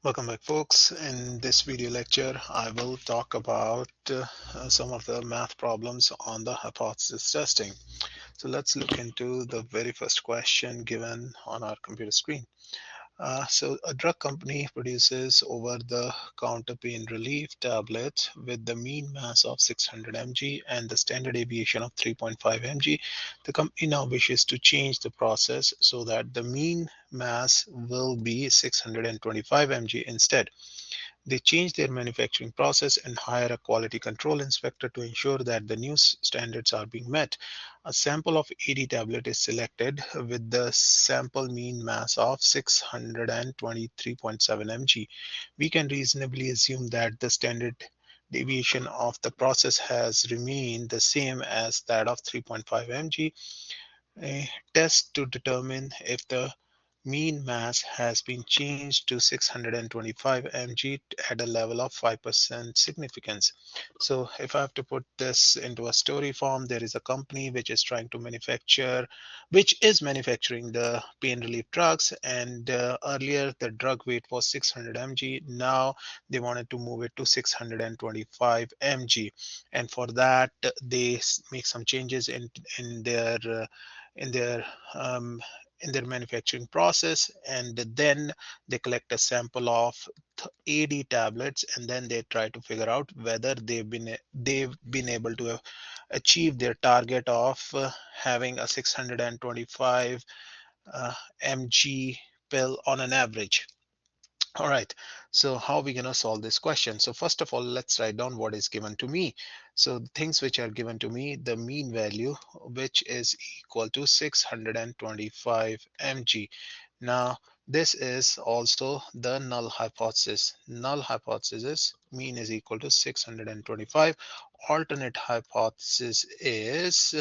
Welcome back, folks. In this video lecture, I will talk about some of the math problems on the hypothesis testing. So let's look into the very first question given on our computer screen. So a drug company produces over-the-counter pain relief tablet with the mean mass of 600 mg and the standard deviation of 3.5 mg. The company now wishes to change the process so that the mean mass will be 625 mg instead. They change their manufacturing process and hire a quality control inspector to ensure that the new standards are being met. A sample of 80 tablet is selected with the sample mean mass of 623.7 mg. We can reasonably assume that the standard deviation of the process has remained the same as that of 3.5 mg. A test to determine if the mean mass has been changed to 625 mg at a level of 5% significance. So if I have to put this into a story form, there is a company which is trying to which is manufacturing the pain relief drugs, and earlier the drug weight was 600 mg. Now they wanted to move it to 625 mg, and for that they make some changes in their in their um, in their manufacturing process, and then they collect a sample of 80 tablets, and then they try to figure out whether they've been able to achieve their target of having a 625 mg pill on an average. All right, so how are we going to solve this question? So first of all, let's write down what is given to me. So the things which are given to me, the mean value, which is equal to 625 mg. Now, this is also the null hypothesis. Null hypothesis is mean is equal to 625. Alternate hypothesis is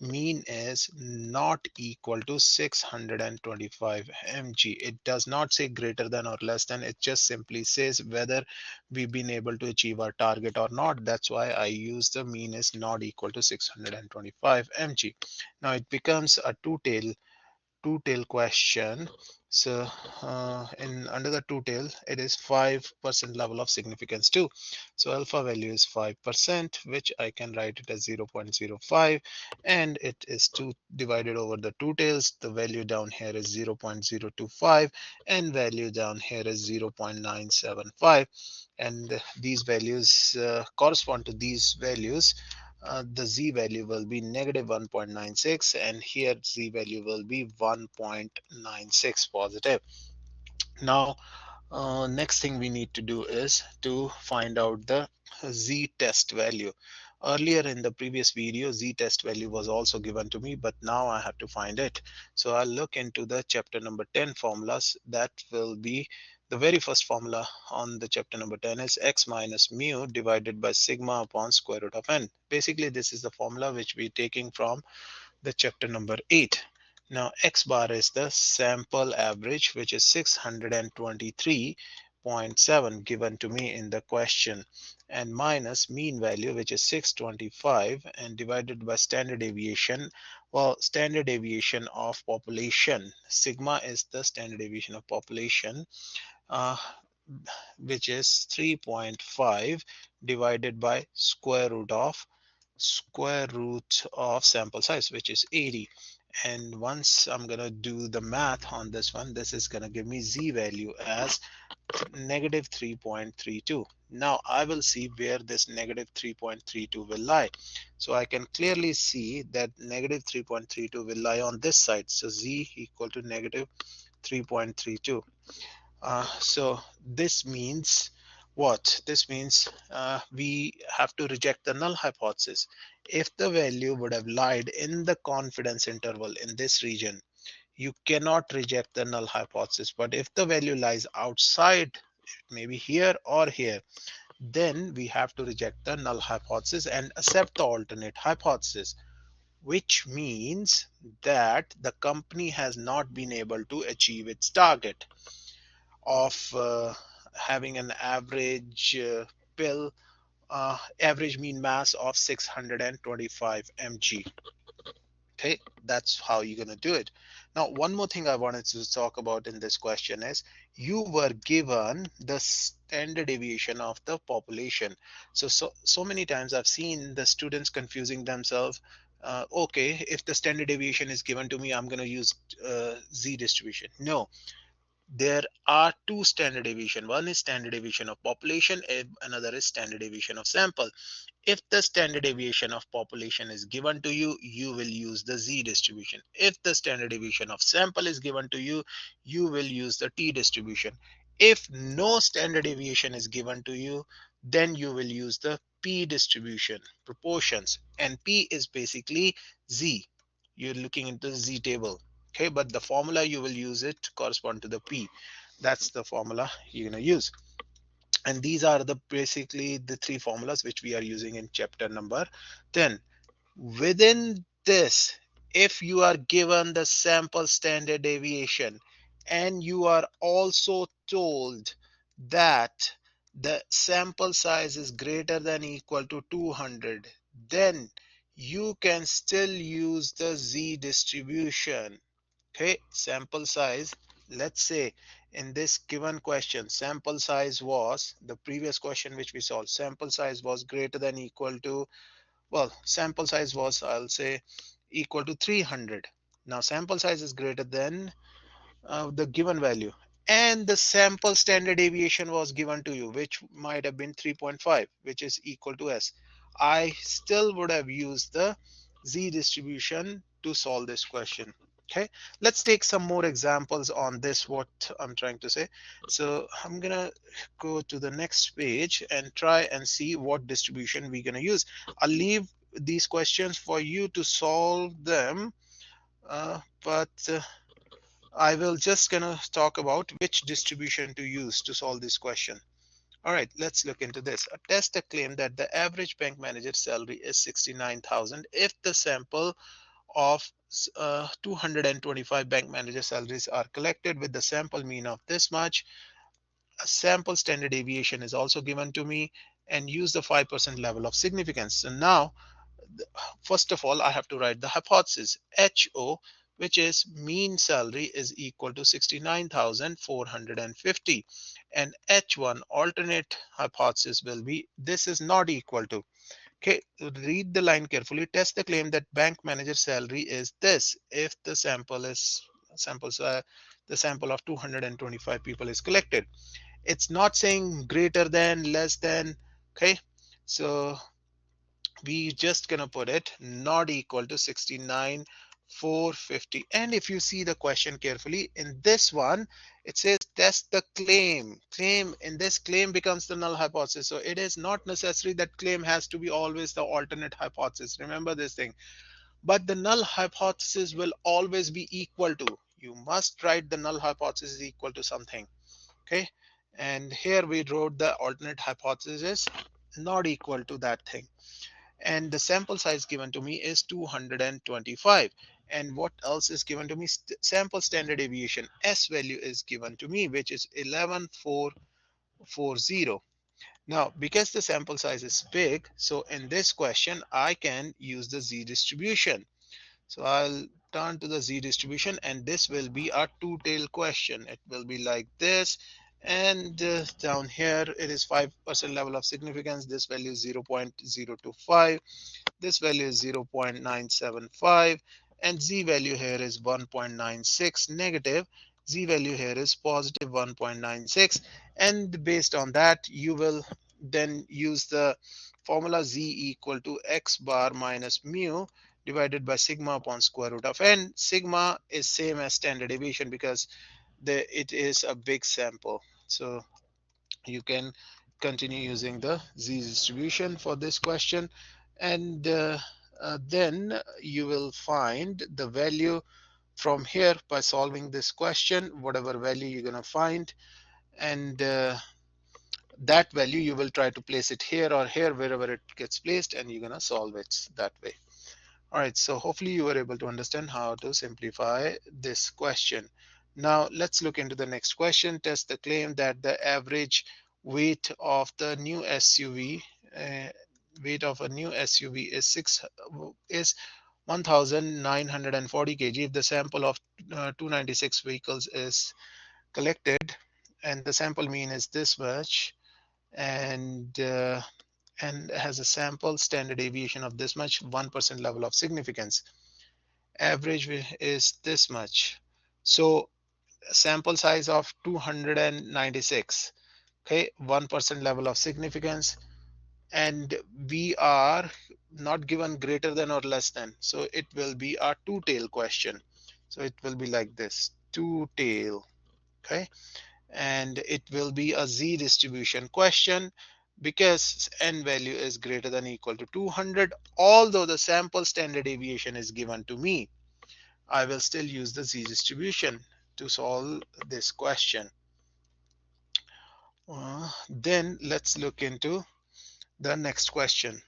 mean is not equal to 625 mg. It does not say greater than or less than. It just simply says whether we've been able to achieve our target or not. That's why I use the mean is not equal to 625 mg. Now it becomes a two-tail question. So in under the two-tail, it is 5% level of significance too. So alpha value is 5%, which I can write it as 0.05, and it is 2 divided over the two tails. The value down here is 0.025, and value down here is 0.975, and these values correspond to these values. The z value will be negative 1.96, and here z value will be 1.96 positive. Now next thing we need to do is to find out the z test value. Earlier in the previous video, z test value was also given to me, but now I have to find it. So I'll look into the chapter number 10 formulas. That will be the very first formula on the chapter number 10 is x minus mu divided by sigma upon square root of n. Basically, this is the formula which we're taking from the chapter number 8. Now x bar is the sample average, which is 623.7 given to me in the question, and minus mean value, which is 625, and divided by standard deviation. Well, standard deviation of population, sigma is the standard deviation of population, uh, which is 3.5 divided by square root of sample size, which is 80. And once I'm gonna do the math on this one, this is gonna give me z value as negative 3.32. Now I will see where this negative 3.32 will lie. So I can clearly see that negative 3.32 will lie on this side. So z equal to negative 3.32. So this means what? This means we have to reject the null hypothesis. If the value would have lied in the confidence interval in this region, you cannot reject the null hypothesis. But if the value lies outside, maybe here or here, then we have to reject the null hypothesis and accept the alternate hypothesis, which means that the company has not been able to achieve its target of having an average mean mass of 625 mg. Okay, that's how you're going to do it. Now, one more thing I wanted to talk about in this question is you were given the standard deviation of the population. So many times I've seen the students confusing themselves. Okay, if the standard deviation is given to me, I'm going to use z distribution. No, there are two standard deviation. One is standard deviation of population, another is standard deviation of sample. If the standard deviation of population is given to you, you will use the z distribution. If the standard deviation of sample is given to you, you will use the t distribution. If no standard deviation is given to you, then you will use the p distribution, proportions, and p is basically z. You're looking into the z table. Okay, but the formula you will use it correspond to the p. That's the formula you're going to use. And these are the basically the three formulas which we are using in chapter number 10. Within this, if you are given the sample standard deviation and you are also told that the sample size is greater than equal to 200, then you can still use the z distribution. Okay, sample size, let's say in this given question, sample size was the previous question which we solved, sample size was greater than equal to, well, sample size was, I'll say, equal to 300. Now sample size is greater than the given value, and the sample standard deviation was given to you, which might have been 3.5, which is equal to s. I still would have used the z distribution to solve this question. Okay, let's take some more examples on this, what I'm trying to say. So I'm gonna go to the next page and try and see what distribution we're gonna use. I'll leave these questions for you to solve them, but I will just gonna talk about which distribution to use to solve this question. All right, let's look into this. A tester claimed that the average bank manager salary is 69,000 if the sample of 225 bank manager salaries are collected with the sample mean of this much. A sample standard deviation is also given to me, and use the 5% level of significance. So now, first of all, I have to write the hypothesis. HO, which is mean salary, is equal to 69,450. And H1 alternate hypothesis will be this is not equal to. Okay, read the line carefully. Test the claim that bank manager salary is this if the sample is the sample of 225 people is collected. It's not saying greater than, less than. Okay, so we just gonna put it not equal to 69,450. And if you see the question carefully, in this one it says test the claim. In this, claim becomes the null hypothesis, so it is not necessary that claim has to be always the alternate hypothesis. Remember this thing. But the null hypothesis will always be equal to, you must write the null hypothesis equal to something. Okay, and here we wrote the alternate hypothesis not equal to that thing, and the sample size given to me is 225. And what else is given to me? Sample standard deviation, s value, is given to me, which is 11440. Now because the sample size is big, so in this question I can use the z distribution. So I'll turn to the z distribution, and this will be a two-tailed question. It will be like this, and down here it is 5% level of significance. This value is 0.025. This value is 0.975, and z value here is 1.96 negative. Z value here is positive 1.96, and based on that you will then use the formula z equal to x bar minus mu divided by sigma upon square root of n. Sigma is same as standard deviation because it is a big sample, so you can continue using the z distribution for this question. And then you will find the value from here by solving this question, whatever value you're going to find, and that value you will try to place it here or here, wherever it gets placed, and you're going to solve it that way. All right, so hopefully you were able to understand how to simplify this question. Now let's look into the next question. Test the claim that the average weight of the new SUV, weight of a new SUV is 1940 kg. If the sample of 296 vehicles is collected and the sample mean is this much, and has a sample standard deviation of this much, 1% level of significance, average is this much. So sample size of 296, okay, 1% level of significance, and we are not given greater than or less than, so it will be a two-tail question. So it will be like this, two-tail, okay, and it will be a z distribution question because n value is greater than or equal to 200. Although the sample standard deviation is given to me, I will still use the z distribution to solve this question. Then let's look into the next question.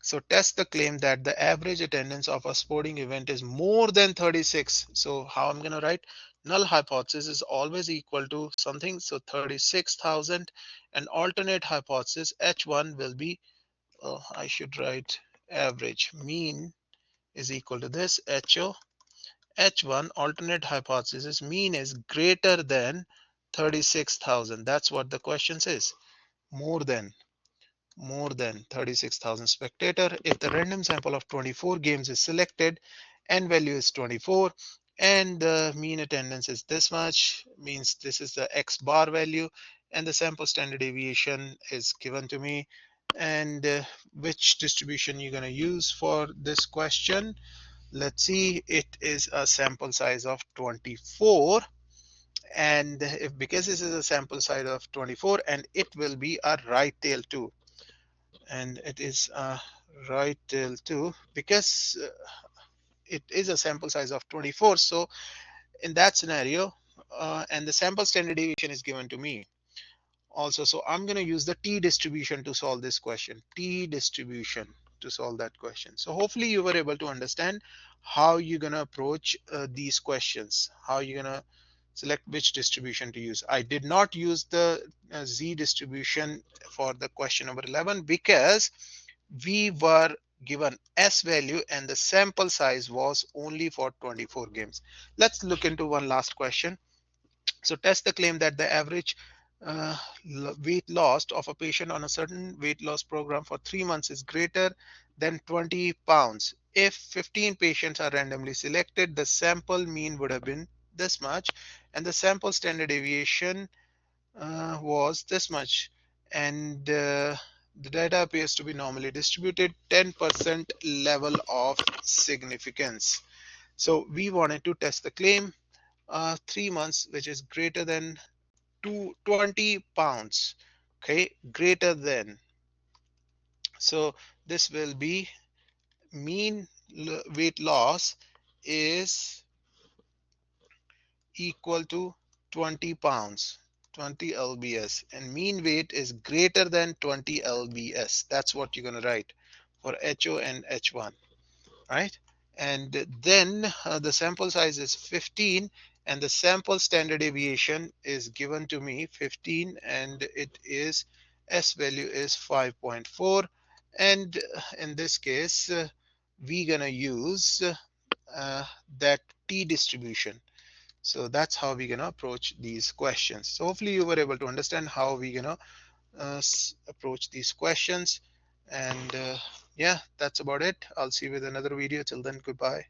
So test the claim that the average attendance of a sporting event is more than 36. So how I'm going to write? Null hypothesis is always equal to something. So 36,000, and alternate hypothesis H1 will be, I should write average. Mean is equal to this HO. H1 alternate hypothesis mean is greater than 36,000. That's what the question says. More than 36,000 spectator. If the random sample of 24 games is selected, n value is 24, and the mean attendance is this much, means this is the x bar value, and the sample standard deviation is given to me. And which distribution you're going to use for this question? Let's see, it is a sample size of 24, and if because this is a sample size of 24, and it will be a right tail 2, and it is right till 2 because it is a sample size of 24. So in that scenario, and the sample standard deviation is given to me also, so I'm going to use the t distribution to solve this question, t distribution to solve that question. So hopefully you were able to understand how you're going to approach these questions, how you're going to select which distribution to use. I did not use the z distribution for the question number 11 because we were given S value and the sample size was only for 24 games. Let's look into one last question. So test the claim that the average uh, weight loss of a patient on a certain weight loss program for 3 months is greater than 20 pounds. If 15 patients are randomly selected, the sample mean would have been this much, and the sample standard deviation was this much, and the data appears to be normally distributed, 10% level of significance. So we wanted to test the claim 3 months which is greater than 20 pounds, okay, greater than. So this will be mean weight loss is equal to 20 pounds, 20 lbs, and mean weight is greater than 20 lbs. That's what you're going to write for HO and H1, right? And then the sample size is 15, and the sample standard deviation is given to me 15, and it is S value is 5.4, and in this case we're gonna use that t distribution. So that's how we're gonna approach these questions. So hopefully you were able to understand how we're gonna approach these questions. And yeah, that's about it. I'll see you with another video. Till then, goodbye.